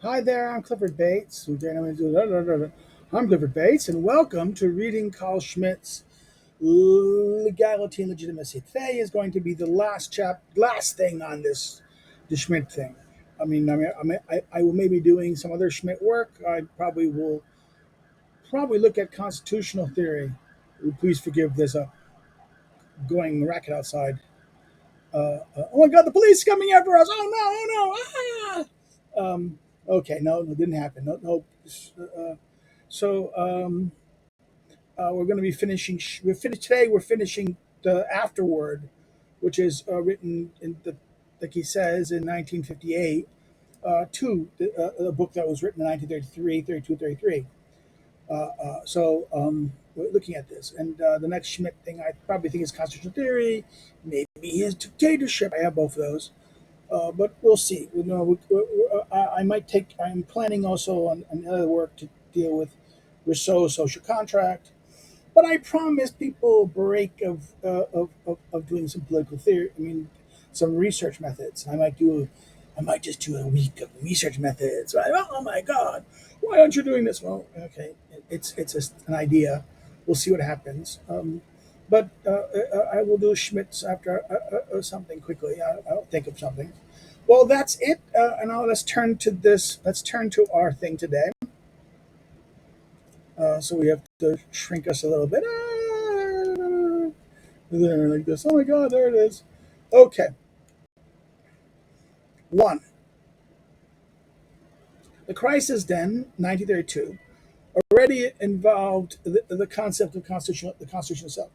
Hi there, I'm Clifford Bates. I'm Clifford Bates, and welcome to reading Carl Schmitt's Legality and Legitimacy. Today is going to be the last thing on the Schmitt thing. I will maybe doing some other Schmitt work. I probably look at constitutional theory. Please forgive there's a going racket outside. Oh my God, the police is coming after us! Oh no! Okay, no, it didn't happen. No. So we're going to be finishing. We're finished today. We're finishing the Afterward, which is written in the, like he says, in 1958. To a book that was written in 1933, 32, 33. We're looking at this, and the next Schmitt thing I probably think is constitutional theory, maybe his dictatorship. I have both of those. But we'll see. You know, I might take. I'm planning also on another work to deal with Rousseau's social contract. But I promised people a break of doing some political theory. I mean, some research methods. I might just do a week of research methods. Right? Oh my God, why aren't you doing this? Well, okay, it's just an idea. We'll see what happens. But I will do Schmidt's after something quickly. I'll think of something. Well, that's it. And now let's turn to this. Let's turn to our thing today. So we have to shrink us a little bit. There, like this. Oh my God, there it is. Okay. One. The crisis then, 1932, already involved the concept of the Constitution itself.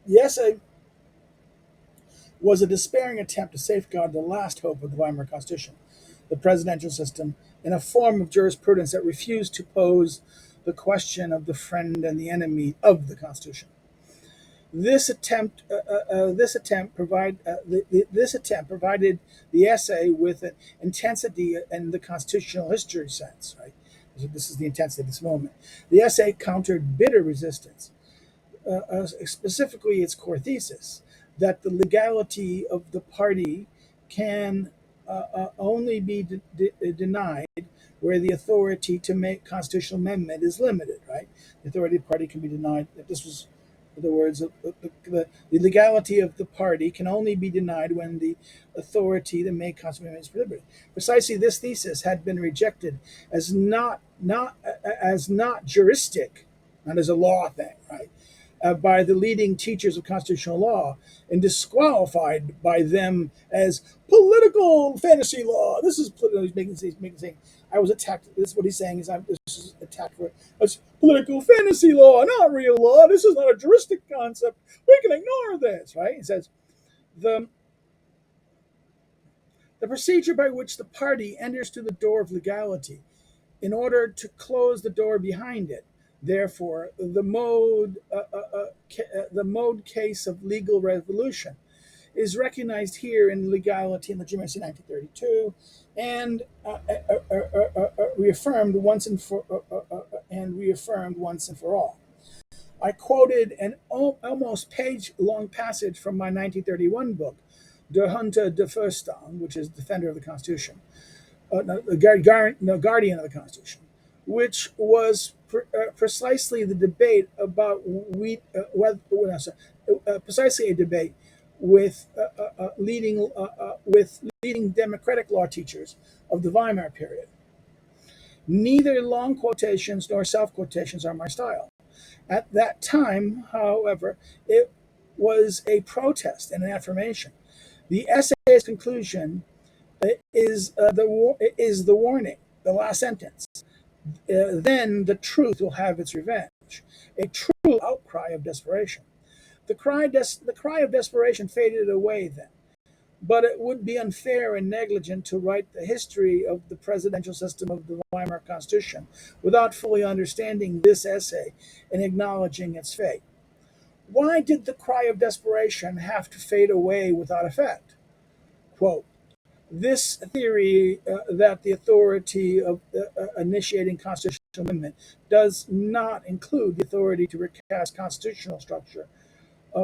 The essay was a despairing attempt to safeguard the last hope of the Weimar Constitution, the presidential system, in a form of jurisprudence that refused to pose the question of the friend and the enemy of the Constitution. This attempt provided the essay with an intensity in the constitutional history sense. Right, so this is the intensity of this moment. The essay countered bitter resistance, specifically its core thesis that the legality of the party can only be denied where the authority to make constitutional amendment is limited. Right, the authority of the party can be denied. This was in other words, the legality of the party can only be denied when the authority to make constitutional amendments is prohibited. Precisely, this thesis had been rejected as not juristic, not as a law thing, right? By the leading teachers of constitutional law and disqualified by them as political fantasy law. This is he's making saying I was attacked. This is what he's saying is this is attacked for it's political fantasy law, not real law. This is not a juristic concept. We can ignore this, right? He says the the procedure by which the party enters through the door of legality in order to close the door behind it. Therefore, the mode case of legal revolution is recognized here in Legality and Legitimacy 1932 and reaffirmed once and for all. I quoted an almost page-long passage from my 1931 book, Der Hunter der Fürsten, which is Defender of the Constitution, Guardian of the Constitution, which was precisely the debate about precisely a debate with leading democratic law teachers of the Weimar period. Neither long quotations nor self quotations are my style. At that time, however, it was a protest and an affirmation. The essay's conclusion is the warning, the last sentence. Then the truth will have its revenge. A true outcry of desperation. The cry of desperation faded away then. But it would be unfair and negligent to write the history of the presidential system of the Weimar Constitution without fully understanding this essay and acknowledging its fate. Why did the cry of desperation have to fade away without effect? Quote, this theory that the authority of initiating constitutional amendment does not include the authority to recast constitutional structure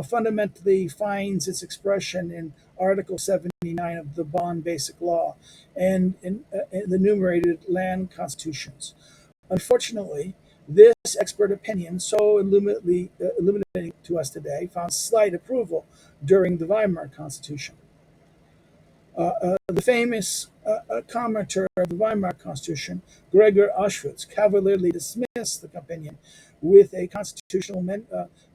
fundamentally finds its expression in Article 79 of the Bonn Basic Law and in the enumerated land constitutions. Unfortunately, this expert opinion, so illuminating to us today, found slight approval during the Weimar Constitution. The famous commentator of the Weimar Constitution, Gregor Auschwitz, cavalierly dismissed the opinion with a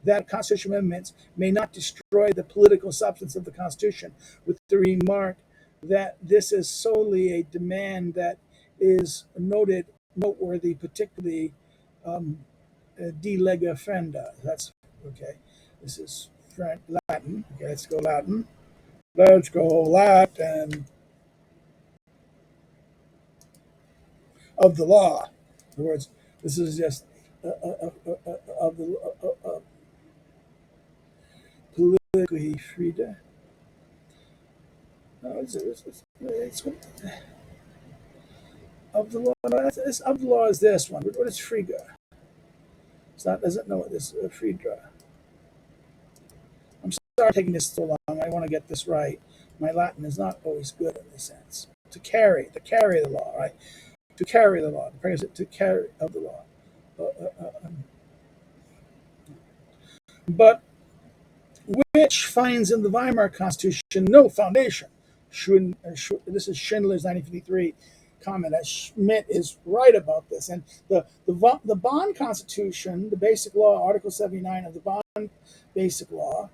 that constitutional amendments may not destroy the political substance of the Constitution, with the remark that this is solely a demand that is noteworthy, particularly de lega frenda. That's okay. This is Latin. Okay, let's go Latin. Let's go Latin of the law. In other words, this is just of the politically Frieda. No, it's of the law. No, it's of the law is this one. What is Friga? It's not. Doesn't know what this Friedra. I'm sorry taking this so long. I want to get this right. My Latin is not always good in this sense. To carry the law, right? To carry the law, to carry of the law. But which finds in the Weimar Constitution no foundation. This is Schindler's 1953 comment that Schmitt is right about this. And the Bonn Constitution, the Basic Law, Article 79 of the Bonn Basic Law,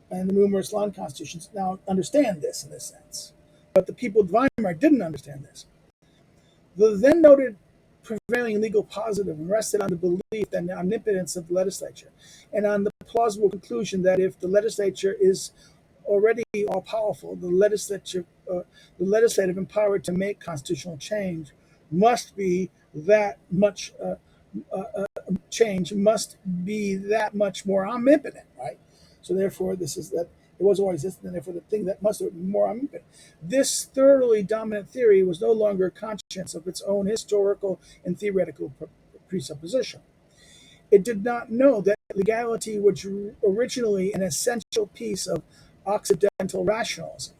and the numerous land constitutions now understand this in this sense. But the people of Weimar didn't understand this. The then noted prevailing legal positive rested on the belief and the omnipotence of the legislature, and on the plausible conclusion that if the legislature is already all powerful, the legislative empowered to make constitutional change must be that much change must be that much more omnipotent, right? So therefore, this is that it was always this, and therefore the thing that must be more omnipotent. This thoroughly dominant theory was no longer conscious of its own historical and theoretical presupposition. It did not know that legality was originally an essential piece of Occidental rationalism,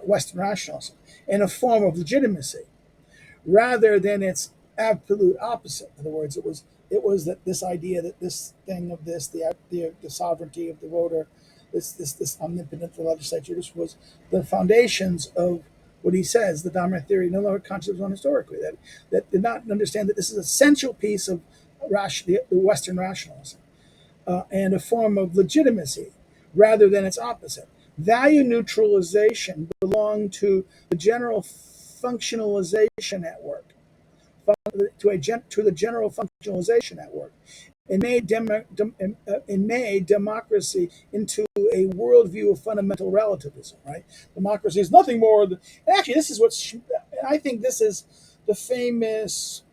Western rationalism, and a form of legitimacy, rather than its absolute opposite. In other words, it was that this idea that this thing of this, the sovereignty of the voter, this omnipotent the legislature, this was the foundations of what he says, the dominant theory, no longer conscious on historically, that did not understand that this is an essential piece of the Western rationalism and a form of legitimacy rather than its opposite. Value neutralization belonged to the general functionalization at work, to the general functionalization at work, and made democracy into a worldview of fundamental relativism. Right? Democracy is nothing more than. And actually, this is what I think. This is the famous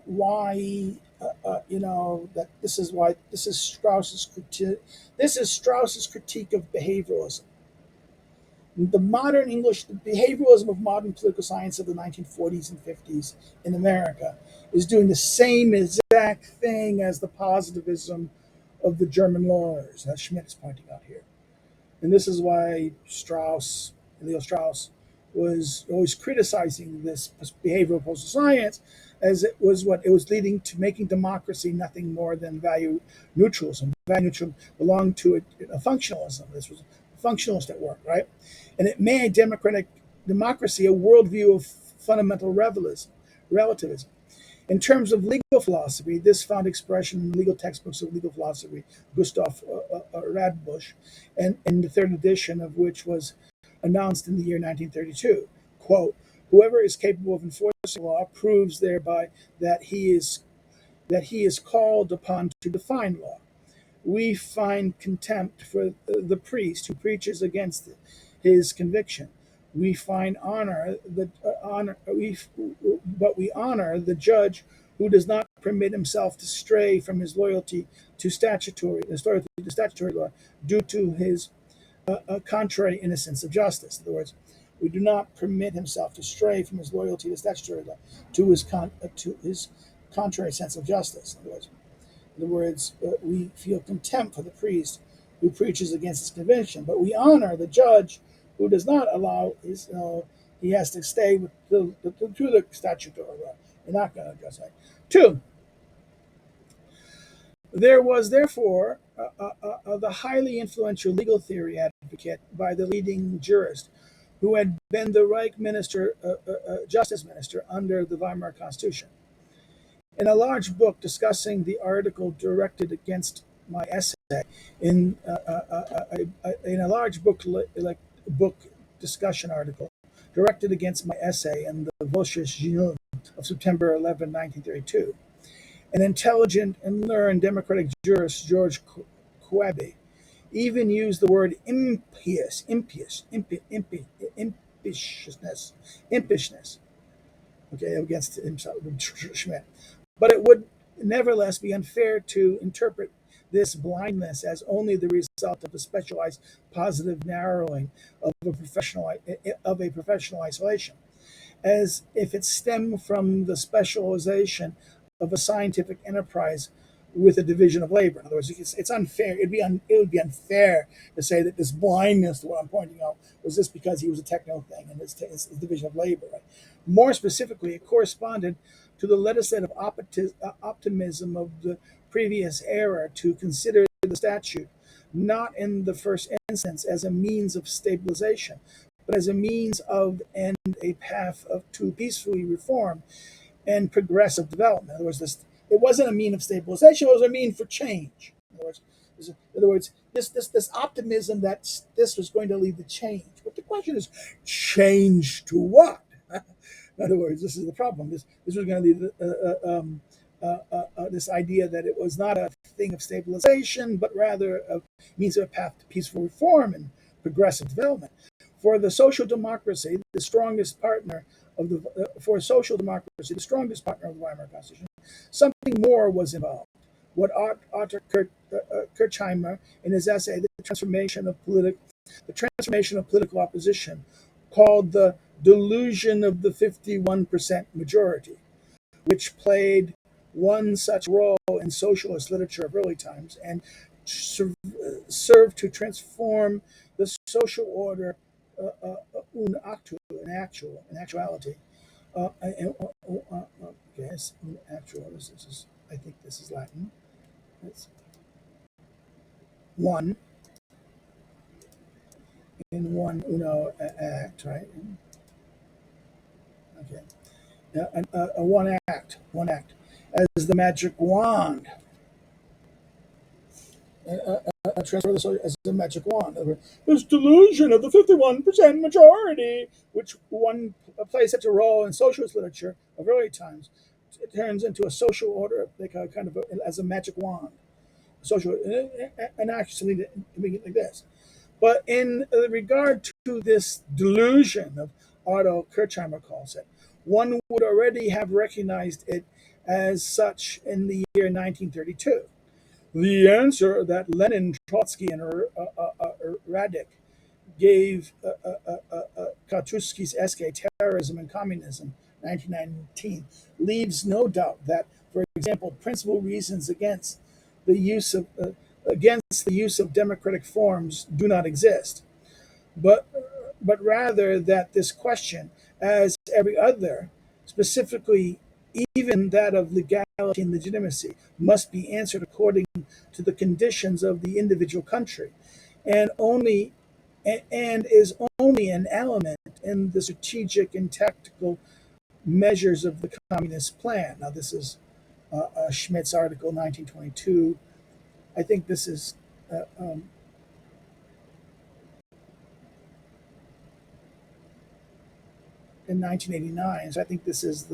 why. That this is why this is Strauss's critique. This is Strauss's critique of behavioralism. The modern English, the behavioralism of modern political science of the 1940s and 50s in America is doing the same exact thing as the positivism of the German lawyers, as Schmitt is pointing out here. And this is why Leo Strauss, was always criticizing this behavioral postal science, as it was leading to making democracy nothing more than value neutralism. Value neutralism belonged to a functionalism. This was functionalist at work, right? And it made democracy a worldview of fundamental relativism. In terms of legal philosophy, this found expression in legal textbooks of legal philosophy, Gustav Radbush, and in the third edition of which was announced in the year 1932. Quote, whoever is capable of enforcing law proves thereby that he is called upon to define law. We find contempt for the priest who preaches against his conviction. We find but we honor the judge who does not permit himself to stray from his loyalty to statutory law due to his contrary innocence of justice. In other words, we do not permit himself to stray from his loyalty to statutory law to his contrary sense of justice. In other words, In other words, we feel contempt for the priest who preaches against his conviction, but we honor the judge who does not allow his. He has to stay with to the statute or we're not going to address that. Two, there was therefore the highly influential legal theory advocate by the leading jurist who had been the Reich minister, justice minister under the Weimar Constitution. In a large book discussing the article directed against my essay, in a large book like book discussion article directed against my essay in the Volksches Journal of September 11, 1932, an intelligent and learned democratic jurist, George Quabe, even used the word impishness, okay, against himself, Schmitt. But it would nevertheless be unfair to interpret this blindness as only the result of a specialized positive narrowing of a professional isolation, as if it stemmed from the specialization of a scientific enterprise with a division of labor. In other words, it's unfair. It would be unfair to say that this blindness, what I'm pointing out, was just because he was a techno thing and his division of labor. Right? More specifically, it corresponded to the legislative optimism of the previous era to consider the statute not in the first instance as a means of stabilization, but as a means of and a path to peacefully reform and progressive development. In other words, it wasn't a mean of stabilization; it was a mean for change. In other words, this optimism that this was going to lead to change. But the question is, change to what? In other words, this is the problem. This was going to lead this idea that it was not a thing of stabilization, but rather a means of a path to peaceful reform and progressive development. For the social democracy, the strongest partner of the for social democracy, the strongest partner of the Weimar Constitution, something more was involved. What Otto Kirchheimer, in his essay "The Transformation of Political Opposition," called the delusion of the 51% majority, which played one such role in socialist literature of early times and served to transform the social order in actuality. Yes, in actual. This is, I think this is Latin. It's one in one, act, right? Okay. One act, as the magic wand. Transfer the social as the magic wand. This delusion of the 51% majority, which one plays such a role in socialist literature of early times, it turns into a social order, like a kind of as a magic wand. Social, and actually, like this. But in regard to this delusion of Otto Kirchheimer calls it, one would already have recognized it as such in the year 1932. The answer that Lenin, Trotsky, and Radek gave Kautsky's essay "Terrorism and Communism," 1919, leaves no doubt that, for example, principal reasons against the use of democratic forms do not exist, but rather that this question, as every other, specifically even that of legality and legitimacy, must be answered according to the conditions of the individual country, and is only an element in the strategic and tactical measures of the communist plan. Now, this is Schmitt's article, 1922. I think this is in 1989. So I think this is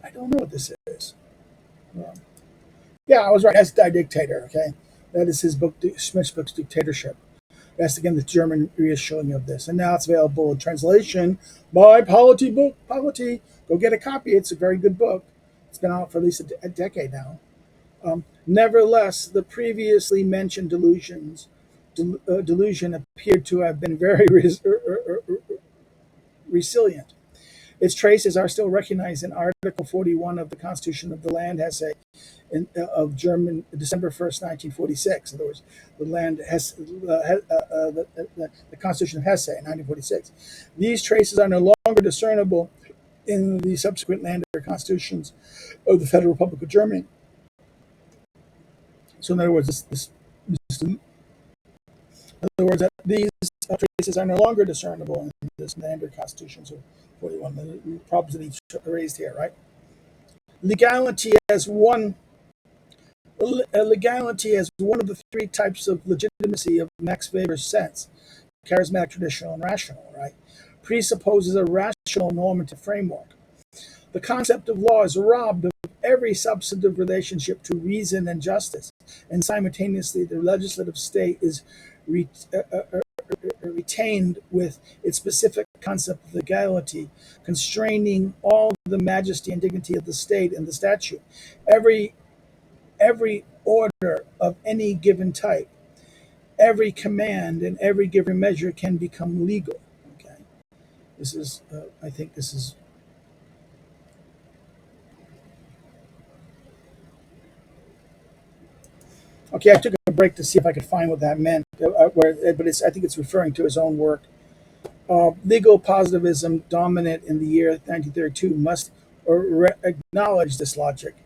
I don't know what this is. Yeah, I was right. That's Die Dictator. Okay, that is his book, Schmitt's book's Dictatorship. That's again the German reissuing of this, and now it's available in translation by Polity Book. Polity, go get a copy. It's a very good book. It's been out for at least a decade now. Nevertheless, the previously mentioned delusion appeared to have been very resilient. Its traces are still recognized in Article 41 of the Constitution of the Land Hesse of German December 1st, 1946. In other words, the land Hesse, the Constitution of Hesse in 1946. These traces are no longer discernible in the subsequent land constitutions of the Federal Republic of Germany. So, in other words, these traces are no longer discernible in this land constitutions of 41. The problems that he's raised here, right? Legality as one of the three types of legitimacy of Max Weber's sense, charismatic, traditional, and rational, right, presupposes a rational normative framework. The concept of law is robbed of every substantive relationship to reason and justice, and simultaneously the legislative state is retained with its specific concept of legality, constraining all the majesty and dignity of the state and the statute. Every order of any given type, every command and every given measure can become legal. Okay, this is, I think this is. Okay, I took a break to see if I could find what that meant, but I think it's referring to his own work. Legal positivism, dominant in the year 1932, must acknowledge this logic.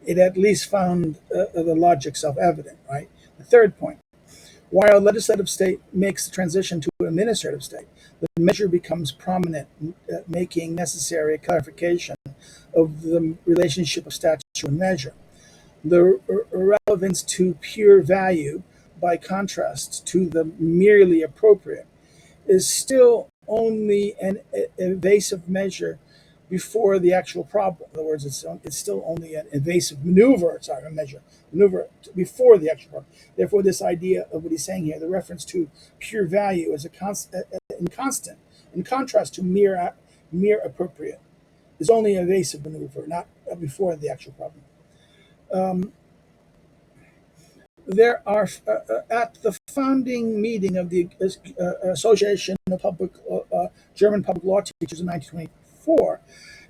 It at least found the logic self-evident, right? The third point, while legislative state makes the transition to administrative state, the measure becomes prominent, making necessary a clarification of the relationship of statute and measure. The relevance to pure value, by contrast to the merely appropriate, is still only an evasive measure before the actual problem. In other words, it's still only an evasive maneuver before the actual problem. Therefore, this idea of what he's saying here, the reference to pure value is in contrast to mere appropriate, is only an evasive maneuver, not before the actual problem. There are at the founding meeting of the Association of German Public Law Teachers in 1924,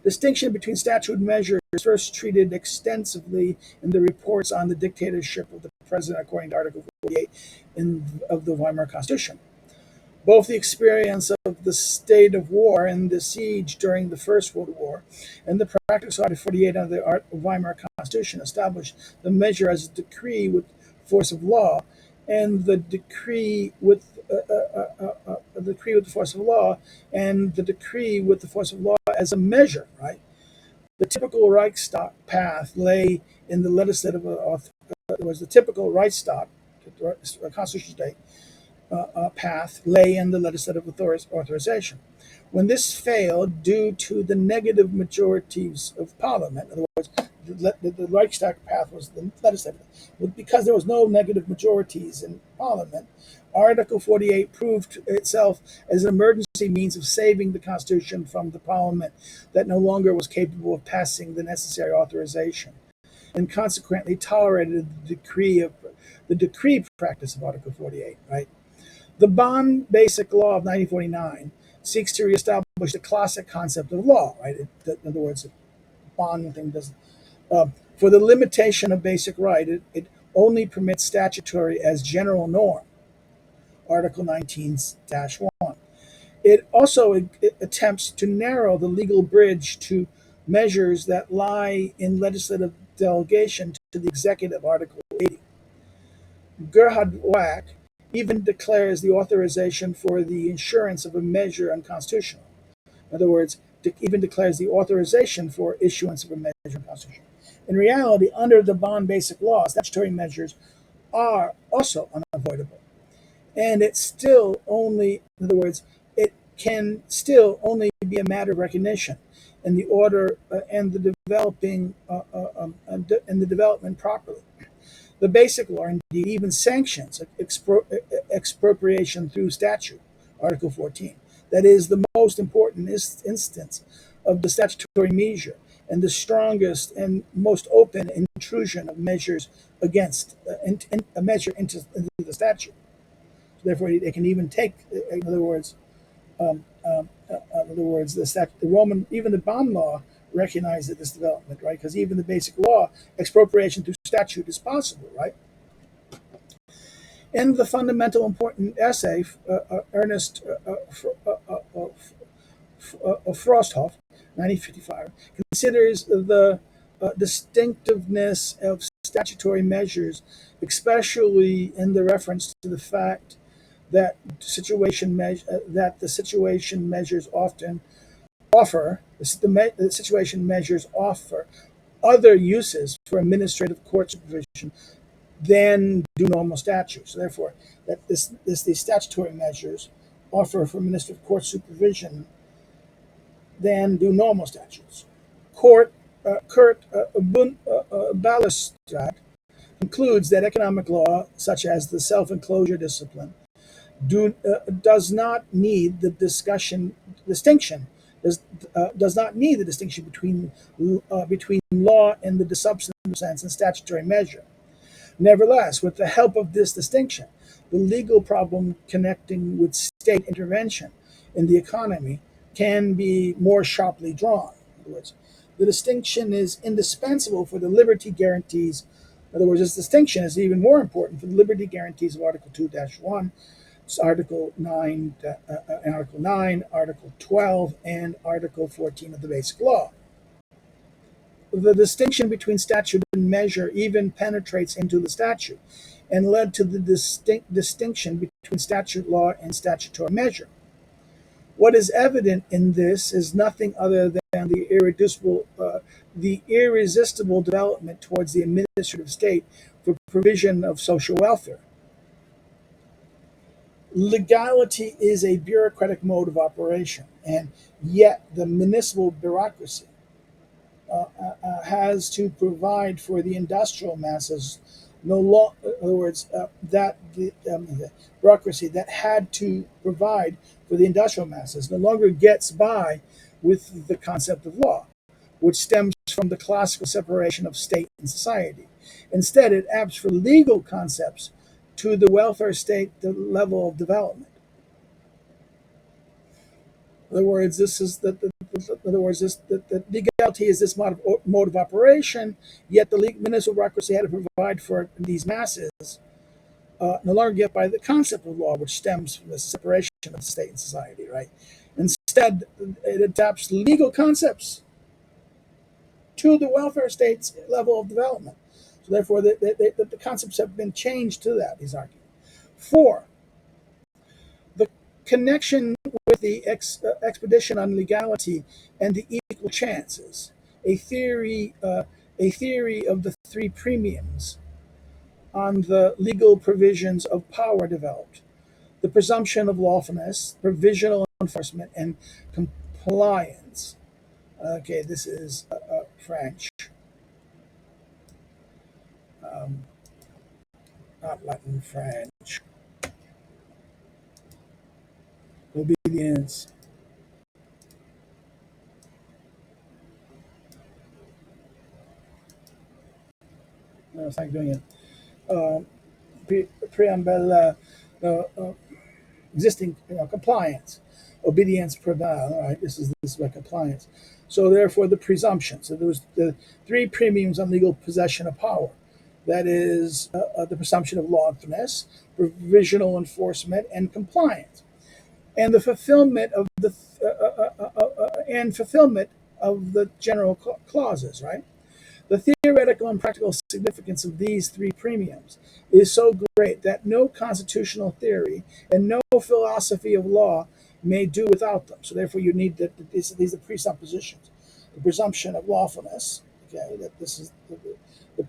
distinction between statute and measure is first treated extensively in the reports on the dictatorship of the president, according to Article 48 of the Weimar Constitution. Both the experience of the state of war and the siege during the First World War and the practice of Article 48 of the Weimar Constitution established the measure as a decree with force of law, and the decree with the force of law, and the decree with the force of law as a measure, right? The typical Reichstag path lay in the legislative was the typical Reichstag constitutional state path lay in the legislative authorization. When this failed due to the negative majorities of parliament, in other words, the Reichstag path was the legislative, because there was no negative majorities in parliament, Article 48 proved itself as an emergency means of saving the Constitution from the parliament that no longer was capable of passing the necessary authorization, and consequently tolerated the decree practice of Article 48, right? The Bonn Basic Law of 1949 seeks to reestablish the classic concept of law, right? In other words, the Bonn thing doesn't. For the limitation of basic right, it only permits statutory as general norm, Article 19-1. It also attempts to narrow the legal bridge to measures that lie in legislative delegation to the executive, Article 80. Gerhard Wack even declares the authorization for the insurance of a measure unconstitutional. In other words, even declares the authorization for issuance of a measure unconstitutional. In reality, under the Bonn Basic Law, statutory measures are also unavoidable. And it's still only, in other words, it can still only be a matter of recognition and the order and the development properly. The Basic Law, indeed, even sanctions expropriation through statute, Article 14. That is the most important instance of the statutory measure and the strongest and most open intrusion of measures against a measure into the statute. Therefore, they can even take, in other words, In other words, the Roman, even the Bond law recognized this development, right? Because even the basic law, expropriation through statute is possible, right? In the fundamental important essay, Ernest Frosthoff, 1955, considers the distinctiveness of statutory measures, especially in the reference to the fact that the situation measures often offer the situation measures offer other uses for administrative court supervision than do normal statutes. So therefore, that these statutory measures offer for administrative court supervision than do normal statutes. Kurt Balustrade concludes that economic law, such as the self-enclosure discipline, does not need the distinction does not need the distinction between law in the substantive sense and statutory measure. Nevertheless, with the help of this distinction, the legal problem connecting with state intervention in the economy can be more sharply drawn. In other words, the distinction is indispensable for the liberty guarantees. In other words, this distinction is even more important for the liberty guarantees of Article 2-1, Article 9, Article 12, and Article 14 of the Basic Law. The distinction between statute and measure even penetrates into the statute and led to the distinction between statute law and statutory measure. What is evident in this is nothing other than the irresistible development towards the administrative state for provision of social welfare. Legality is a bureaucratic mode of operation, and yet the municipal bureaucracy has to provide for the industrial masses. In other words, that the bureaucracy that had to provide for the industrial masses no longer gets by with the concept of law, which stems from the classical separation of state and society. Instead, it adapts for legal concepts to the welfare state the level of development. In other words, legality is this mode of operation, yet the municipal bureaucracy had to provide for these masses no longer get by the concept of law, which stems from the separation of state and society, right? Instead, it adapts legal concepts to the welfare state's level of development. So therefore, the concepts have been changed to that, he's arguing. 4, the connection with the expedition on legality and the equal chances, a theory of the 3 premiums on the legal provisions of power developed. The presumption of lawfulness, provisional enforcement, and compliance. Okay, this is French. Not Latin, French. Obedience. No, it's not doing it. Preamble, existing compliance. Obedience prevail. All right, this is by compliance. So therefore, the presumption. So there was the 3 premiums on legal possession of power. That is the presumption of lawfulness, provisional enforcement, and compliance, and the fulfillment of the general clauses. Right. The theoretical and practical significance of these 3 premiums is so great that no constitutional theory and no philosophy of law may do without them. So therefore, you need these are presuppositions. The presumption of lawfulness. Okay, that this is the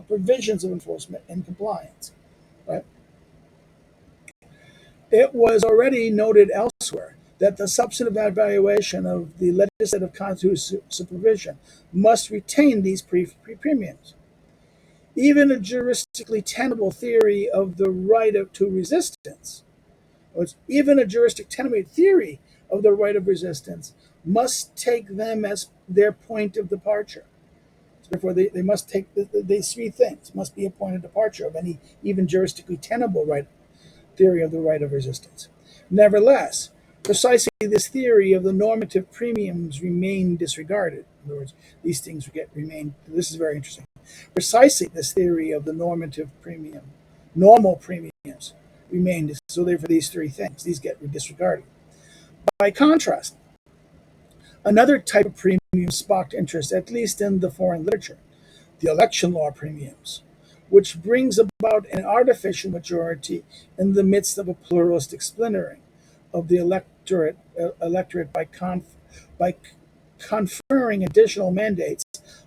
provisions of enforcement and compliance. Right. It was already noted elsewhere that the substantive evaluation of the legislative constitutional supervision must retain these premiums. Even a juristically tenable theory of the right to resistance, even a juristic tenable theory of the right of resistance, must take them as their point of departure. So therefore, they must take these 3 things. Must be a point of departure of any even juristically tenable right theory of the right of resistance. Nevertheless, precisely this theory of the normative premiums remain disregarded. In other words, these things remain. This is very interesting. Precisely this theory of the normal premiums remain. So therefore, these three things, these get disregarded. By contrast, another type of premium sparked interest, at least in the foreign literature, the election law premiums, which brings about an artificial majority in the midst of a pluralistic splintering of the electorate by conferring additional mandates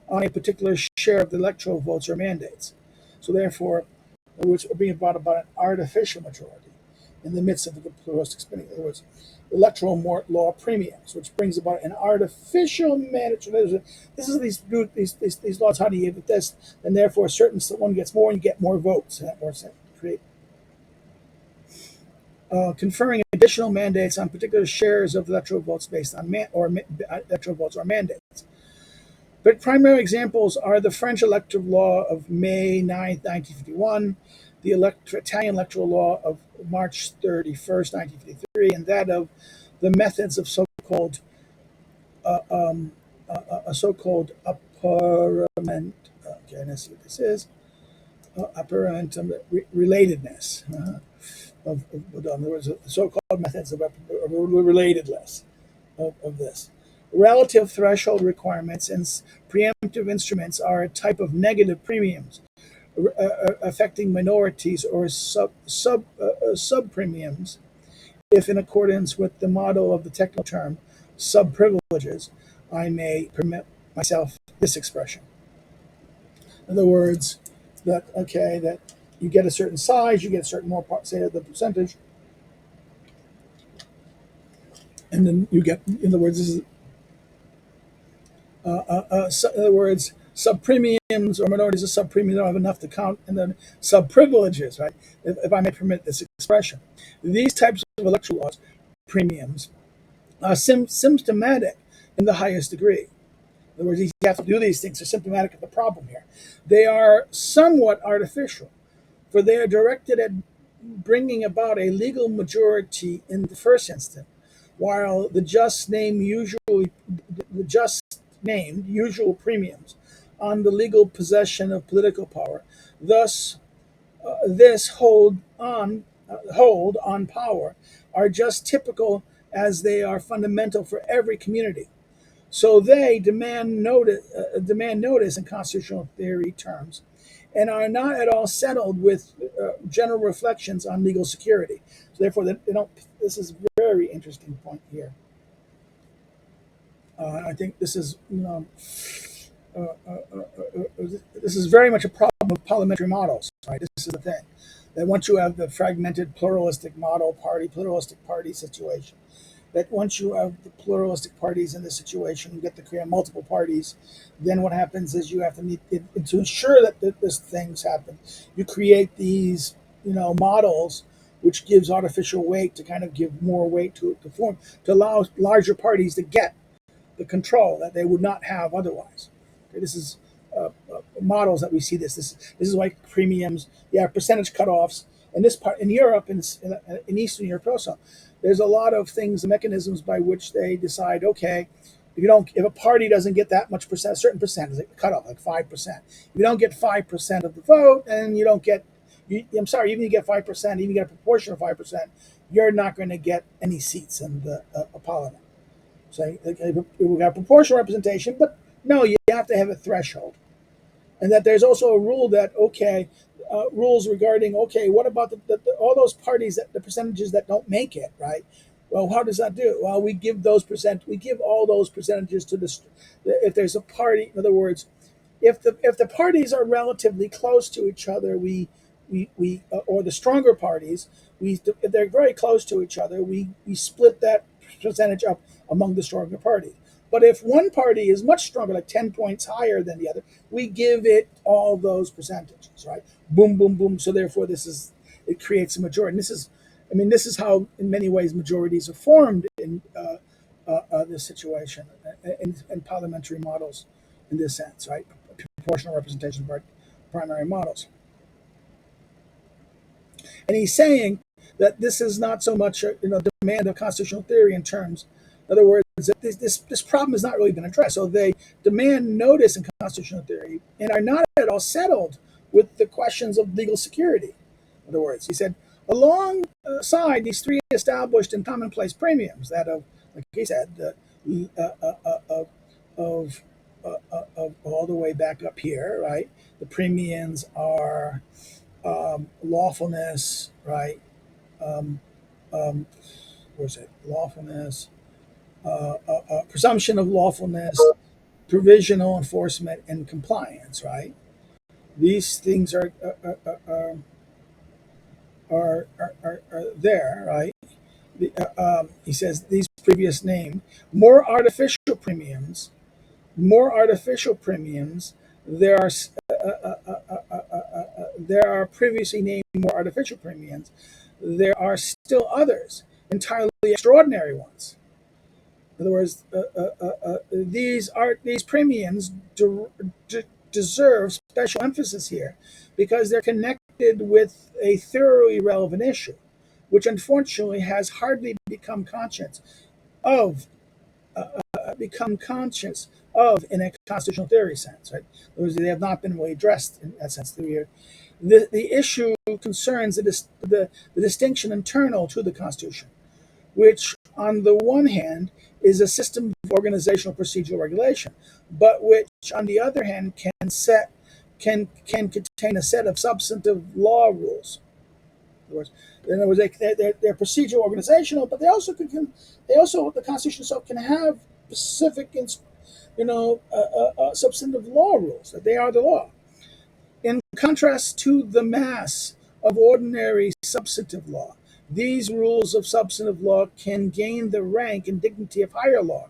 on a particular share of the electoral votes or mandates. So therefore, which are being brought about an artificial majority in the midst of the pluralistic splintering. In other words, electoral law premiums, which brings about an artificial mandate. This is these laws. How do you get this? And therefore, certain one gets more, and you get more votes. And that more sense. Create conferring additional mandates on particular shares of electoral votes based on electoral votes or mandates. But primary examples are the French electoral law of May 9th, 1951, the Italian electoral law of March 31st, 1953, and that of the methods of so-called apparent. Okay, let's see what this is. Apparent relatedness. In other words, the so-called methods of relatedness of this. Relative threshold requirements and preemptive instruments are a type of negative premiums affecting minorities or sub premiums, if in accordance with the motto of the technical term sub privileges, I may permit myself this expression. In other words, that you get a certain size, you get a certain more part, say the percentage, and then you get. In other words, this is. In other words, sub premiums or minorities of sub premiums don't have enough to count, and then sub privileges, right? If I may permit this expression, these types of electoral laws premiums are symptomatic in the highest degree. In other words, you have to do these things. They're symptomatic of the problem here. They are somewhat artificial, for they are directed at bringing about a legal majority in the first instance, while the just named usual premiums on the legal possession of political power. Thus, this hold on power are just typical as they are fundamental for every community. So they demand notice in constitutional theory terms, and are not at all settled with general reflections on legal security. So therefore, they don't. This is a very interesting point here. I think this is this is very much a problem of parliamentary models. Right, this is the thing that once you have the fragmented pluralistic pluralistic party situation, that once you have the pluralistic parties in this situation, you get to create multiple parties. Then what happens is you have to to ensure that this things happen. You create these models which gives artificial weight to kind of give more weight to form to allow larger parties to get the control that they would not have otherwise. Okay, this is models that we see this is like premiums. You have percentage cutoffs, and this part in Europe, in Eastern Europe also, there's a lot of things, mechanisms by which they decide. Okay, if a party doesn't get that much percent, a certain percent is like cutoff, like 5%. If you don't get 5% of the vote, and you don't get, I'm sorry, even if you get 5%, even if you get a proportion of 5%, you're not going to get any seats in the parliament. So we have proportional representation, but no, you have to have a threshold. And that there's also a rule that, rules regarding, what about all those parties, the percentages that don't make it, right? Well, how does that do? Well, we give all those percentages to if there's a party, in other words, if the parties are relatively close to each other, or the stronger parties, if they're very close to each other, we split that percentage up among the stronger parties. But if one party is much stronger, like 10 points higher than the other, we give it all those percentages, right? Boom, boom, boom. So therefore, it creates a majority. And this is how, in many ways, majorities are formed in this situation, in parliamentary models, in this sense, right? Proportional representation of primary models. And he's saying that this is not so much a demand of constitutional theory in terms. In other words, that this problem has not really been addressed. So they demand notice in constitutional theory and are not at all settled with the questions of legal security. In other words, he said, alongside these three established and commonplace premiums, that of, like he said, of, of all the way back up here, right? The premiums are lawfulness, right? Um, um, where's it? Lawfulness, presumption of lawfulness, provisional enforcement, and compliance, right? These things are there, right? He says these previous named more artificial premiums, more artificial premiums. There are there are previously named more artificial premiums. There are still others, entirely extraordinary ones. In other words, these premiums deserve special emphasis here because they're connected with a thoroughly relevant issue, which unfortunately has hardly become conscious of in a constitutional theory sense. Right? They have not been really addressed in that sense. The issue concerns the distinction internal to the Constitution, which on the one hand is a system of organizational procedural regulation, but which on the other hand can contain a set of substantive law rules. In other words, they're procedural organizational, but they also the Constitution itself can have specific substantive law rules that they are the law. In contrast to the mass of ordinary substantive law, these rules of substantive law can gain the rank and dignity of higher law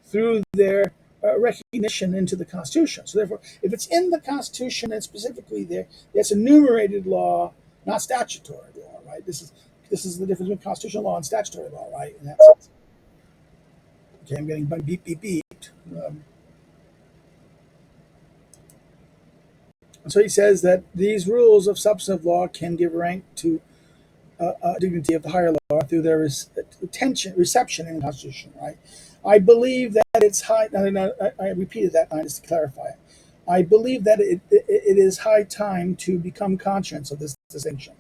through their recognition into the Constitution. So, therefore, if it's in the Constitution and specifically there, it's enumerated law, not statutory law, right? This is the difference between constitutional law and statutory law, right? In that sense. Okay, I'm getting beep beep beeped. So he says that these rules of substantive law can give rank to dignity of the higher law through their reception in the Constitution. Right? I believe that it's high. I repeated that line just to clarify it. I believe that it is high time to become conscious of this distinction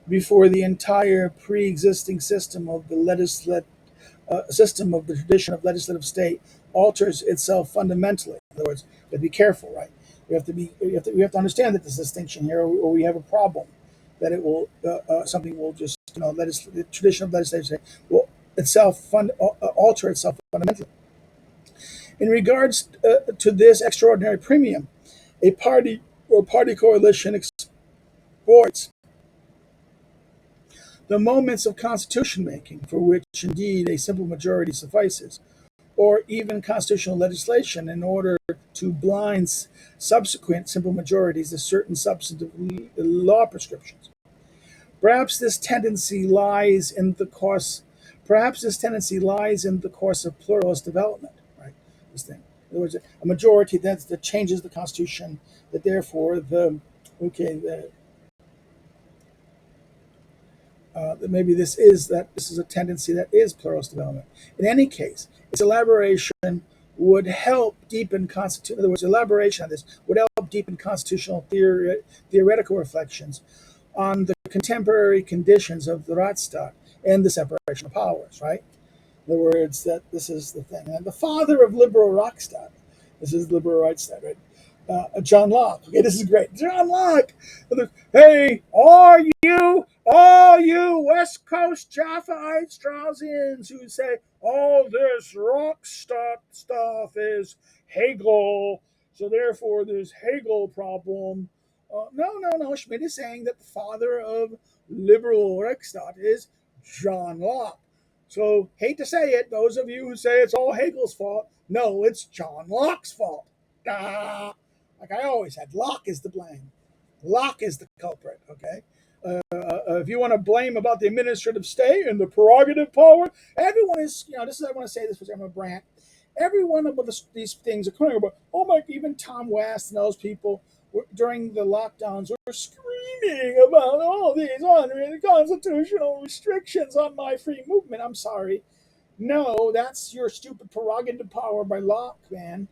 before the entire pre-existing system of the tradition of legislative state alters itself fundamentally. In other words, we have to be careful, right? We have to understand that this distinction here, or we have a problem. That it will something will just the tradition of legislative state will alter itself fundamentally. In regards to this extraordinary premium, a party or party coalition exploits the moments of constitution making, for which indeed a simple majority suffices, or even constitutional legislation in order to blind subsequent simple majorities to certain substantive law prescriptions. Perhaps this tendency lies in the course. Perhaps this tendency lies in the course of pluralist development. Right, this thing. In other words, a majority that changes the Constitution. That therefore that maybe this is a tendency that is pluralist development. In any case, its elaboration would help deepen constitution. In other words, elaboration on this would help deepen constitutional theoretical reflections on the contemporary conditions of the Rechtsstaat and the separation of powers. Right. In other words, that this is the thing. And the father of liberal Rechtsstaat. This is liberal Rechtsstaat, right? John Locke. Okay, this is great. John Locke. Hey, all you West Coast Jaffaites, Straussians who say all this Rockstadt stuff is Hegel, so therefore there's Hegel problem. No. Schmitt is saying that the father of liberal Rechtsstaat is John Locke. So, hate to say it, those of you who say it's all Hegel's fault, no, it's John Locke's fault. Ah, like I always said, Locke is to blame. Locke is the culprit, okay? If you want to blame about the administrative state and the prerogative power, everyone is, I want to say this because I'm a brand. Every one of these things are coming about, even Tom West and those people, during the lockdowns were screaming about all these unconstitutional restrictions on my free movement. I'm sorry. No, that's your stupid prerogative power by Locke, man.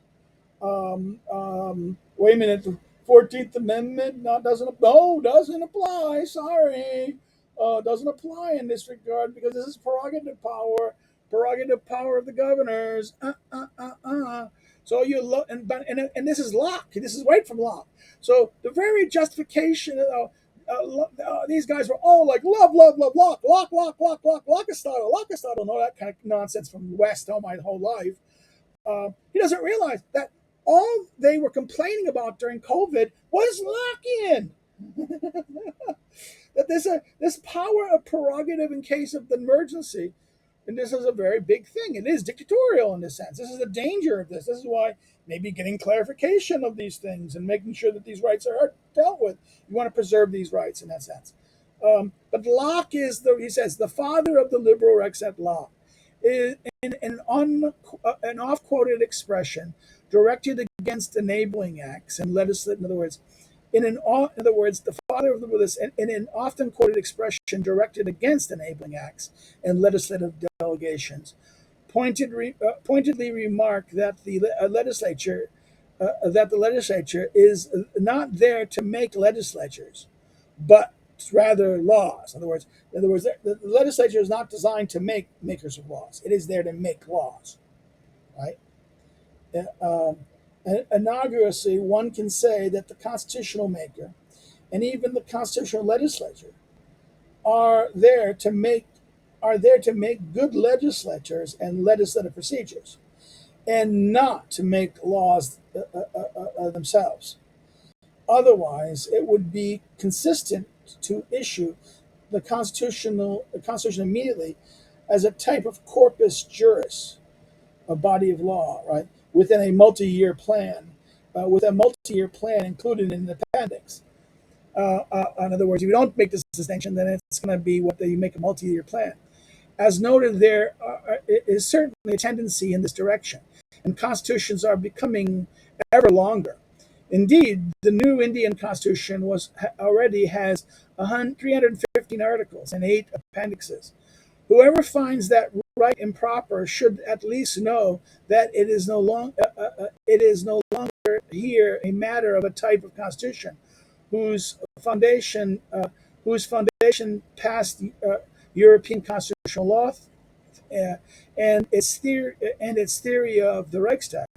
Wait a minute. The 14th Amendment doesn't apply. Sorry, doesn't apply in this regard because this is prerogative power of the governors. So you look, and this is Locke. This is right from Locke. So the very justification. These guys were all like Locke, Aristotle, and all that kind of nonsense from the West all my whole life. He doesn't realize that all they were complaining about during COVID was lock-in. That this power of prerogative in case of the emergency, and this is a very big thing. It is dictatorial in this sense. This is the danger of this. This is why maybe getting clarification of these things and making sure that these rights are dealt with. You want to preserve these rights in that sense. But Locke is he says the father of the liberal rights at Locke. In an off-quoted expression directed against enabling acts and legislative, in other words, the father of the in an often quoted expression directed against enabling acts and legislative delegations, pointedly remarked that the legislature is not there to make legislatures, but rather laws. In other words, the legislature is not designed to make makers of laws. It is there to make laws, right? Inaugurously, one can say that the constitutional maker and even the constitutional legislature are there to make good legislatures and legislative procedures, and not to make laws themselves. Otherwise, it would be consistent to issue the Constitution immediately as a type of corpus juris, a body of law, right, within a multi-year plan, with a multi-year plan included in the appendix. In other words, if you don't make this distinction, then it's going to be what you make a multi-year plan. As noted, there is certainly a tendency in this direction, and constitutions are becoming ever longer. Indeed, the new Indian Constitution already has 315 articles and 8 appendixes. Whoever finds that right improper should at least know that it is no longer here a matter of a type of constitution whose foundation passed European constitutional law and its theory of the Reichstag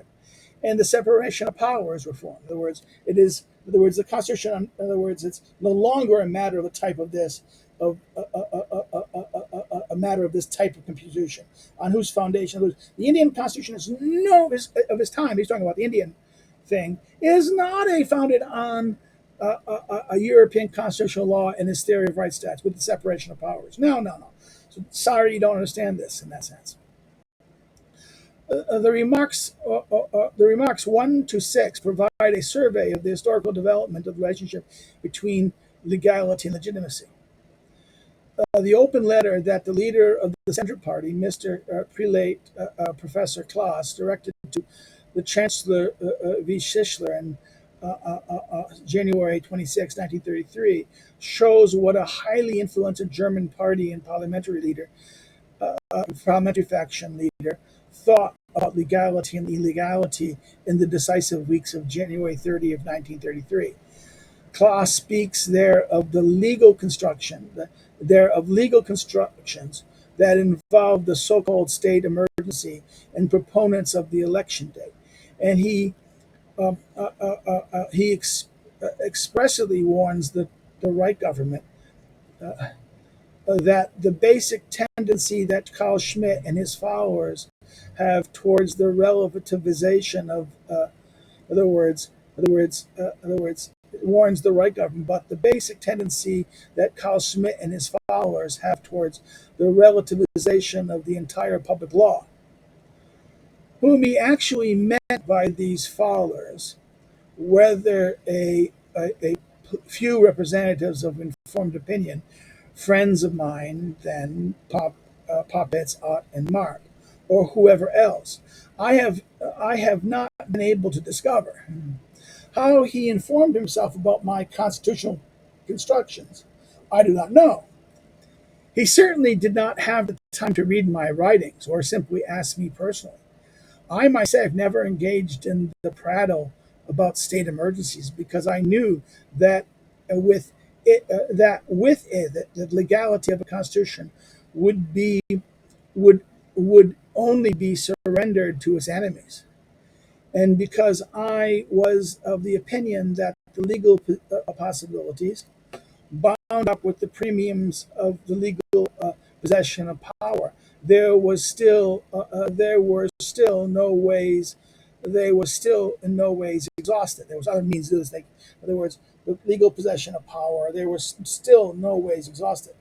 and the separation of powers reform. In other words, the Constitution. In other words, it's no longer a matter of a type of this, of a matter of this type of constitution, on whose foundation. The Indian Constitution is of his time. He's talking about the Indian thing. Is not founded on a European constitutional law and his theory of Reichstag with the separation of powers. No. So, sorry, you don't understand this in that sense. The remarks 1 to 6 provide a survey of the historical development of the relationship between legality and legitimacy. The open letter that the leader of the Central Party, Mr. Prelate Professor Klaas, directed to the Chancellor V. Schischler in January 26, 1933, shows what a highly influential German party and parliamentary faction leader thought about legality and illegality in the decisive weeks of January 30 of 1933. Klaas speaks there of legal constructions that involve the so-called state emergency and proponents of the election day, and he expressly warns the right government that the basic tendency that Carl Schmitt and his followers have towards the relativization of, warns the right government, but the basic tendency that Carl Schmitt and his followers have towards the relativization of the entire public law. Whom he actually meant by these followers, whether a few representatives of informed opinion, friends of mine, then Poppets, Ott, and Mark, or whoever else, I have not been able to discover. How he informed himself about my constitutional constructions, I do not know. He certainly did not have the time to read my writings or simply ask me personally. I myself never engaged in the prattle about state emergencies because I knew that with it, the legality of a constitution would be would would only be surrendered to its enemies, and because I was of the opinion that the legal possibilities bound up with the premiums of the legal possession of power, there were still no ways. They were still in no ways exhausted. There was other means to this. Like, in other words, the legal possession of power. There was still no ways exhausted.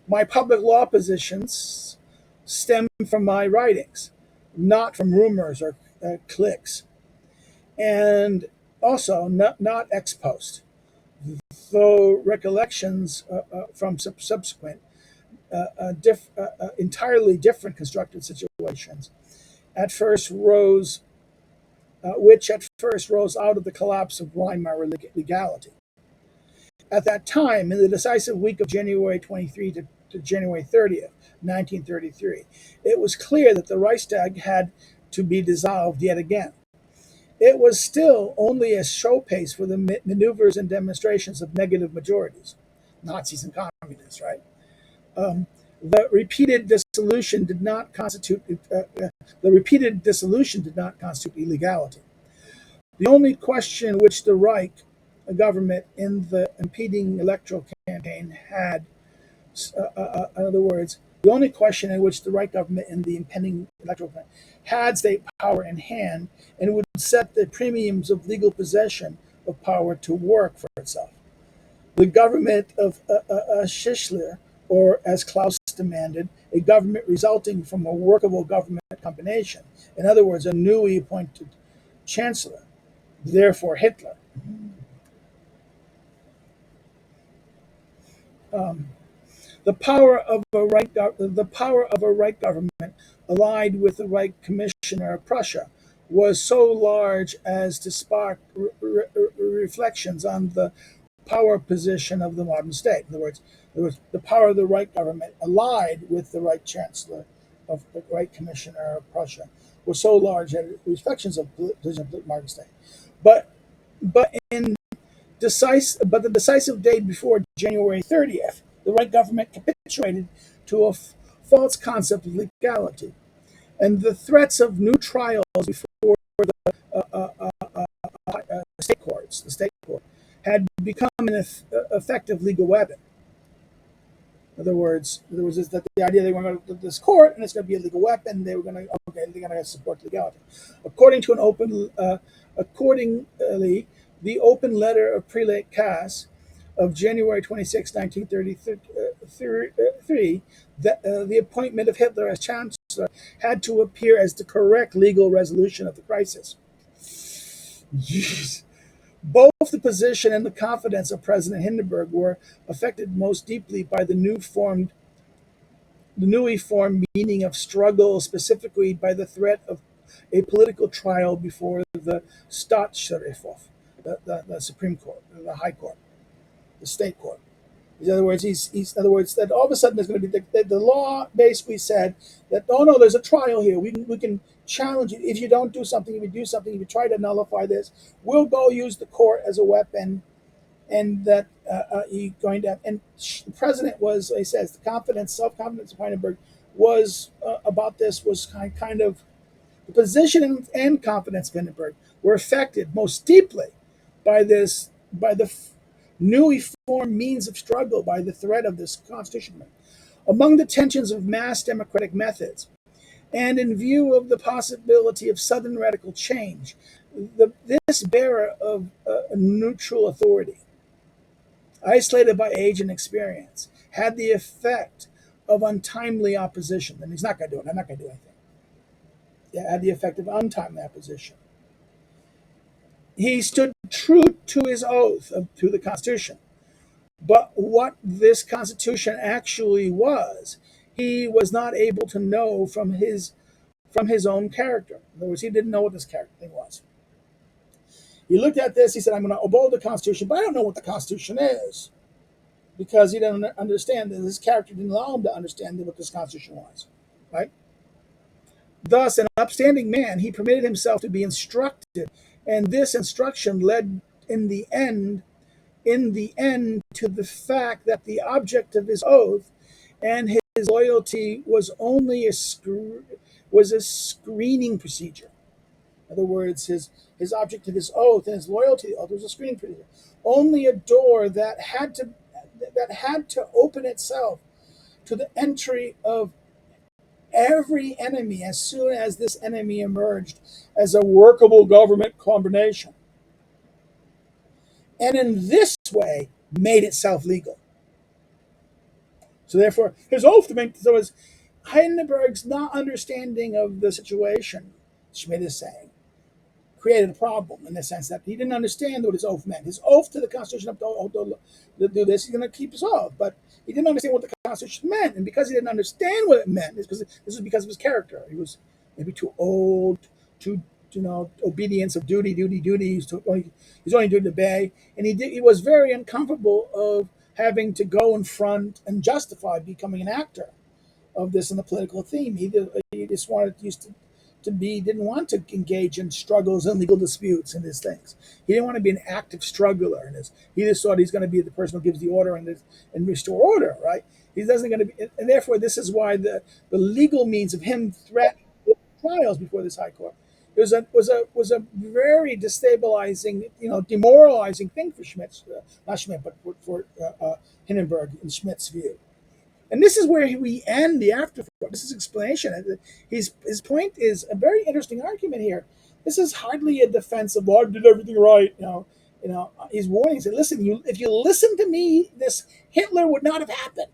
My public law positions stem from my writings, not from rumors or cliques, and also not ex post, though recollections from subsequent, entirely different constructed situations, at first rose, which at first rose out of the collapse of Weimar legality. At that time, in the decisive week of January 23 to January 30th, 1933, it was clear that the Reichstag had to be dissolved yet again. It was still only a showcase for the maneuvers and demonstrations of negative majorities, Nazis and communists, right? The repeated dissolution did not constitute illegality. The only question which the Reich government in the impending electoral campaign had, in other words, the only question in which the Reich government in the impending electoral campaign had state power in hand and would set the premiums of legal possession of power to work for itself. The government of Schischler, or as Claus demanded, a government resulting from a workable government combination. In other words, a newly appointed chancellor, therefore Hitler. Um, the power of a Reich government allied with the Reich Commissioner of Prussia was so large as to spark reflections on the power position of the modern state. In other words, the power of the Reich government allied with the Reich Chancellor of the Reich Commissioner of Prussia was so large that reflections of the position of the modern state. But but in but the decisive day before January 30th, the Reich government capitulated to a false concept of legality, and the threats of new trials before the the state court, had become an effective legal weapon. In other words, there was the idea they were going to go to this court and it's going to be a legal weapon. They were going to they're going to support legality. Accordingly, the open letter of Prelate Cass of January 26, 1933, the appointment of Hitler as chancellor had to appear as the correct legal resolution of the crisis. Jeez. Both the position and the confidence of President Hindenburg were affected most deeply by the newly formed meaning of struggle, specifically by the threat of a political trial before the Staatsgerichtshof, the Supreme Court, the High Court, the State Court. In other words, in other words, that all of a sudden there's going to be the law basically said that, oh no, there's a trial here. We can challenge you if you don't do something. If you do something, if you try to nullify this, we'll go use the court as a weapon, and that you're going to have. And the president was, he says, self confidence of Hindenburg was about this was kind of the position and confidence of Hindenburg were affected most deeply by the newly formed means of struggle, by the threat of this constitution. Among the tensions of mass democratic methods, and in view of the possibility of sudden radical change, this bearer of neutral authority, isolated by age and experience, had the effect of untimely opposition. And he's not going to do it. I'm not going to do anything. It had the effect of untimely opposition. He stood true to his oath to the Constitution. But what this Constitution actually was, he was not able to know from his own character. In other words, he didn't know what this character thing was. He looked at this. He said, "I'm going to uphold the Constitution, but I don't know what the Constitution is." Because he didn't understand that his character didn't allow him to understand what this Constitution was, right? Thus, an upstanding man, he permitted himself to be instructed, and this instruction led in the end, to the fact that the object of his oath and his loyalty was only was a screening procedure. In other words, his object of his oath and his loyalty to the oath was a screening procedure. Only a door that had to open itself to the entry of every enemy as soon as this enemy emerged as a workable government combination. And in this way, made itself legal. So therefore, his oath to make so is Hindenburg's not understanding of the situation, Schmitt is saying, created a problem in the sense that he didn't understand what his oath meant. His oath to the Constitution to do this, he's going to keep his oath, but he didn't understand what the Constitution meant, and because he didn't understand what it meant, this is because of his character. He was maybe too old, too obedience of duty. He's only doing to obey, and he was very uncomfortable of having to go in front and justify becoming an actor of this in the political theme. He just didn't want to engage in struggles and legal disputes and these things. He didn't want to be an active struggler in this. He just thought he's going to be the person who gives the order and restore order, right? He doesn't going to be, and therefore this is why the legal means of him threatening trials before this high court was a very destabilizing, demoralizing thing for Schmitt, not Schmitt, but for Hindenburg in Schmitt's view. And this is where we end the Afterward. This is explanation. His point is a very interesting argument here. This is hardly a defense of, well, I did everything right. He's warning. He said, listen, if you listen to me, this Hitler would not have happened.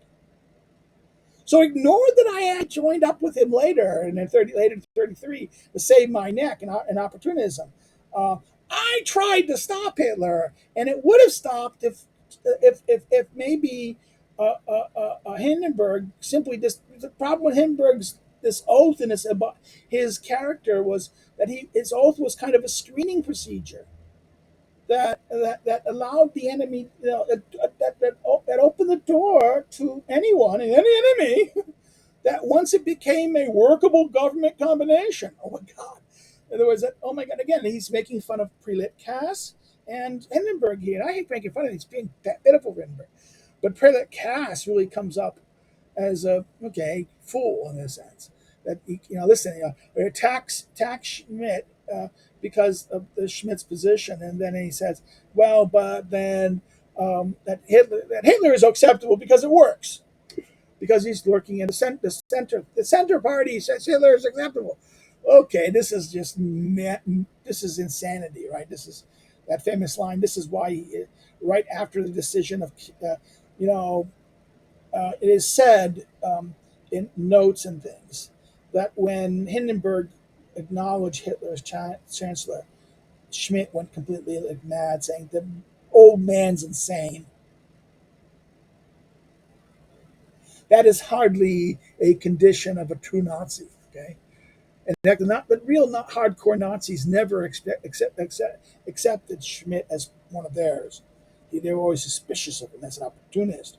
So ignore that I had joined up with him later, and then later in 33, to save my neck and opportunism. I tried to stop Hitler, and it would have stopped if maybe Hindenburg simply just, the problem with Hindenburg's this oath and his character was that his oath was kind of a screening procedure that allowed the enemy, that opened the door to anyone and any enemy that once it became a workable government combination. Oh my God. In other words, oh my God, again, he's making fun of Prelit Cass and Hindenburg here. And I hate making fun of him. He's being pitiful for Hindenburg. But Prelit Cass really comes up as a, fool in a sense. That, attacks Schmitt because of the Schmitt's position. And then he says, well, but then that Hitler is acceptable because it works. Because he's lurking in the center party says Hitler is acceptable. Okay, this is insanity, right? This is that famous line. This is why right after the decision of, it is said in notes and things that when Hindenburg acknowledged Hitler as chancellor, Schmitt went completely mad, saying the old man's insane. That is hardly a condition of a true Nazi. Okay, and the real not hardcore Nazis never accepted Schmitt as one of theirs. They were always suspicious of him as an opportunist.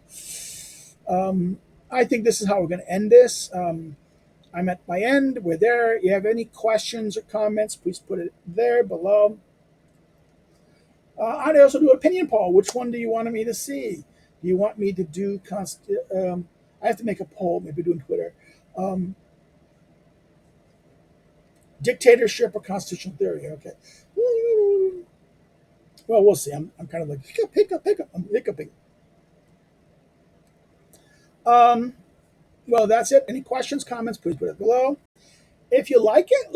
I think this is how we're going to end this. I'm at my end. We're there. You have any questions or comments, please put it there below. I'd also do an opinion poll. Which one do you want me to see? Do you want me to do I have to make a poll, maybe do on Twitter. Dictatorship or constitutional theory? Okay. Well, we'll see. I'm kind of like, hiccup. I'm hiccuping. Well, that's it. Any questions, comments, please put it below. If you like it,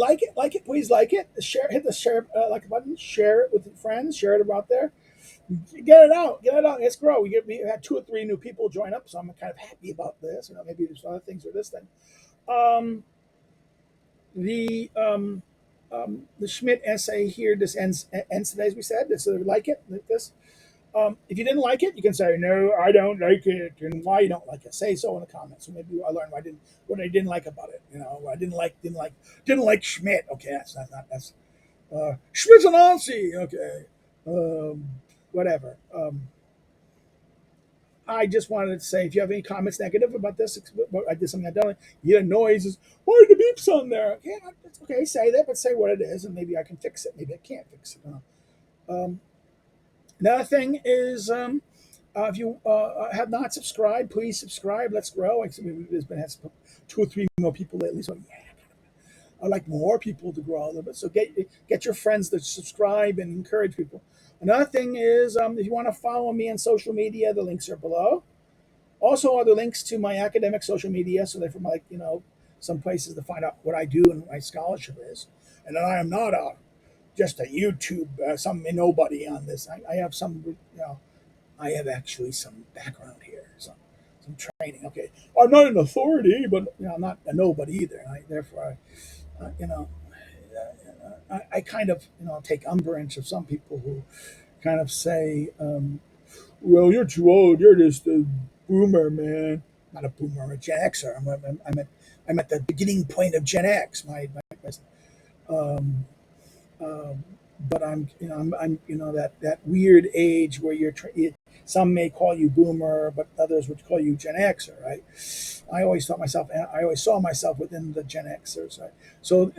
please like it. Hit the share like button. Share it with your friends. Share it out there. Get it out. Let's grow. We had 2 or 3 new people join up, so I'm kind of happy about this. Maybe there's other things or this thing. The Schmitt essay here. This ends today, as we said. So like it, like this. If you didn't like it, you can say, no, I don't like it, and why you don't like it. Say so in the comments. So maybe I learned what I didn't like about it. I didn't like Schmitt. Okay, that's Schmitt's a Nazi. Okay, um, whatever. I just wanted to say, if you have any comments negative about this, I did something I don't. You hear noises. Why are the beeps on there? Yeah, it's okay. Say that, but say what it is, and maybe I can fix it. Maybe I can't fix it. Um, Another thing is, if you have not subscribed, please subscribe. Let's grow. There's been two or three more people lately. So yeah, I'd like more people to grow a little bit. So get your friends to subscribe and encourage people. Another thing is, if you want to follow me on social media, the links are below. Also, are the links to my academic social media, so they're from some places to find out what I do and what my scholarship is. And then I am not just a YouTube some nobody on this. I have I have actually some background here, some training. Okay, I'm not an authority, but I'm not a nobody either. Therefore, you know, I kind of take umbrage of some people who kind of say, "Well, you're too old. You're just a boomer, man." Not a boomer, I'm a Gen Xer. I'm at the beginning point of Gen X. Um, um, but I'm that weird age where some may call you boomer, but others would call you Gen Xer, right? I always saw myself within the Gen Xers, right? So,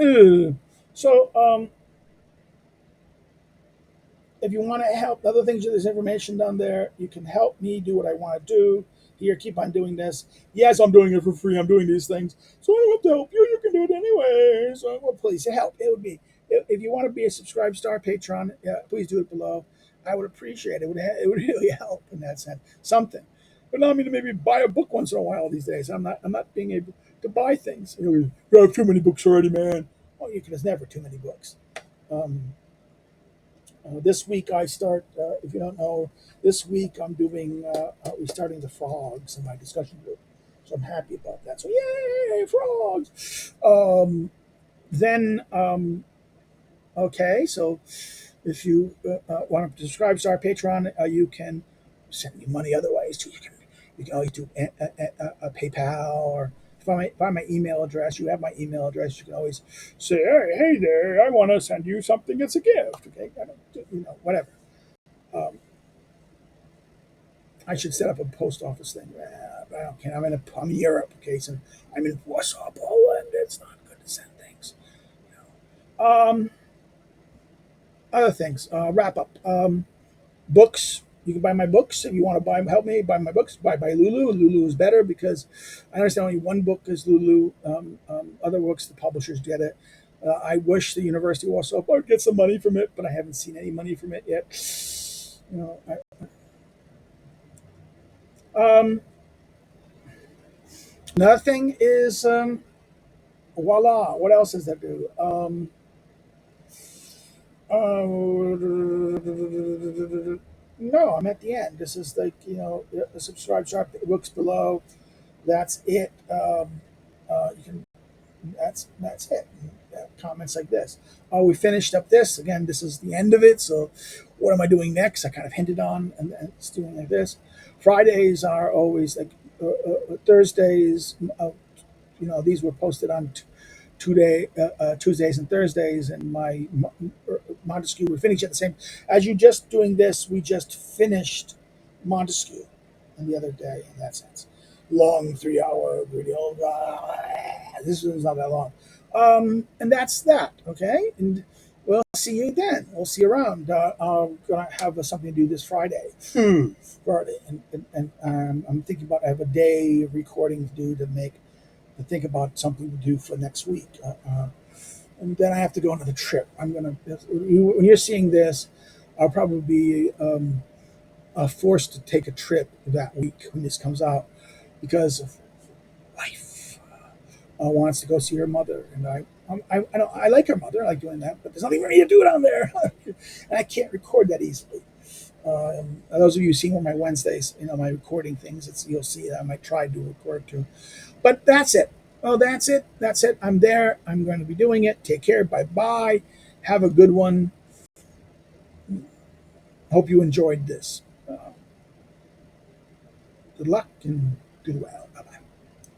if you want to help other things, there's information down there. You can help me do what I want to do. Here, keep on doing this. Yes, I'm doing it for free. I'm doing these things, so I don't have to help you. You can do it anyway. So, well, please help. It would be if you want to be a subscribe star patron. Yeah, please do it below. I would appreciate it. It would really help in that sense. Something. Allow me to maybe buy a book once in a while these days. I'm not being able to buy things. You have too many books already, man. Oh, there's never too many books. Um, this week I start. If you don't know, this week I'm doing. We're starting the frogs in my discussion group, so I'm happy about that. So yay, frogs! Then okay, so if you want to subscribe to our Patreon, you can send me money other ways too. You can always do a PayPal or find my email address. You have my email address. You can always say, hey there, I want to send you something. It's a gift. Okay, whatever. Um, I should set up a post office thing. But I don't care. I'm in Europe. Okay, so I'm in Warsaw, Poland. It's not good to send things. Other things. Wrap up. Books. You can buy my books if you want to help me buy my books. Buy Lulu. Lulu is better because I understand only one book is Lulu. Other books, the publishers get it. I wish the University of Warsaw would get some money from it, but I haven't seen any money from it yet. You know, another thing is voila. What else does that do? No, I'm at the end. This is like the subscribe shop books below. That's it. You can. That's it. Comments like this. Oh, we finished up this again. This is the end of it. So, what am I doing next? I kind of hinted on, and it's doing like this. Fridays are always like Thursdays. These were posted on Tuesdays and Thursdays, and my Montesquieu. We finished at the same as you just doing this. We just finished Montesquieu, and the other day in that sense, long 3 hour video. This one's not that long, and that's that. Okay, and we'll see you then. We'll see you around. I'm gonna have something to do this Friday. Friday, and I'm thinking about I have a day of recording to do to think about something to do for next week. And then I have to go on another trip. When you're seeing this, I'll probably be forced to take a trip that week when this comes out because of wife wants to go see her mother, and I like her mother. I like doing that, but there's nothing for me to do down there, and I can't record that easily. Those of you seeing on my Wednesdays, my recording things, you'll see that I might try to record too. But that's it. Oh, that's it. That's it. I'm there. I'm going to be doing it. Take care. Bye bye. Have a good one. Hope you enjoyed this. Good luck and do well.